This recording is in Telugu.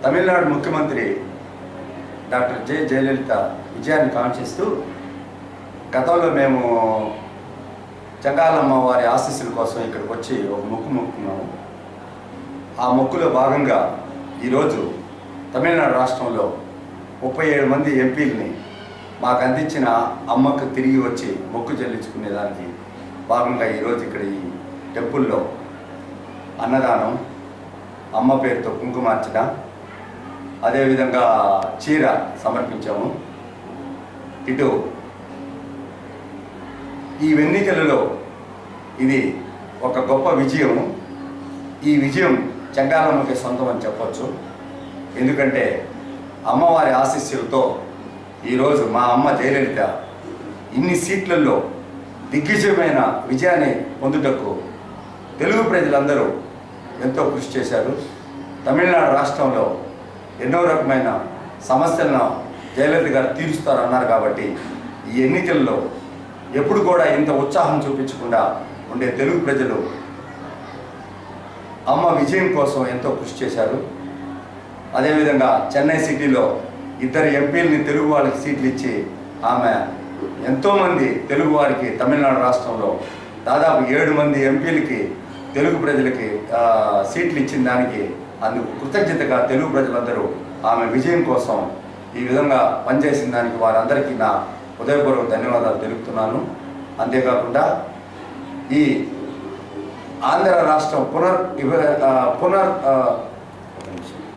తమిళనాడు ముఖ్యమంత్రి డాక్టర్ జయలలిత విజయాన్ని కాంక్షిస్తూ గతంలో మేము చెంగాలమ్మ వారి ఆశీస్సుల కోసం ఇక్కడికి వచ్చి ఒక మొక్కు మొక్కున్నాము. ఆ మొక్కులో భాగంగా ఈరోజు తమిళనాడు రాష్ట్రంలో 37 మంది ఎంపీలని మాకు అందించిన అమ్మకు తిరిగి వచ్చి మొక్కు చెల్లించుకునేదానికి భాగంగా ఈరోజు ఇక్కడ ఈ టెంపుల్లో అన్నదానం, అమ్మ పేరుతో కుంకుమార్చన, అదేవిధంగా చీర సమర్పించాము. ఇటు ఈ ఎన్నికలలో ఇది ఒక గొప్ప విజయము. ఈ విజయం చెంగాలమ్మకి సొంతం అని చెప్పొచ్చు. ఎందుకంటే అమ్మవారి ఆశీస్సులతో ఈరోజు మా అమ్మ జయలలిత ఇన్ని సీట్లలో దిగ్విజయమైన విజయాన్ని పొందుటకు తెలుగు ప్రజలందరూ ఎంతో కృషి చేశారు. తమిళనాడు రాష్ట్రంలో ఎన్నో రకమైన సమస్యలను జయలలిత గారు తీరుస్తారన్నారు. కాబట్టి ఈ ఎన్నికల్లో ఎప్పుడు కూడా ఇంత ఉత్సాహం చూపించకుండా ఉండే తెలుగు ప్రజలు అమ్మ విజయం కోసం ఎంతో కృషి చేశారు. అదేవిధంగా చెన్నై సిటీలో 2 ఎంపీలని తెలుగు వాళ్ళకి సీట్లు ఇచ్చి ఆమె ఎంతోమంది తెలుగు వారికి తమిళనాడు రాష్ట్రంలో దాదాపు 7 మంది ఎంపీలకి తెలుగు ప్రజలకి సీట్లు ఇచ్చిన దానికి అందుకు కృతజ్ఞతగా తెలుగు ప్రజలందరూ ఆమె విజయం కోసం ఈ విధంగా పనిచేసిన దానికి వారందరికీ నా హృదయపూర్వక ధన్యవాదాలు తెలుపుతున్నాను. అంతేకాకుండా ఈ ఆంధ్ర రాష్ట్రం పునర్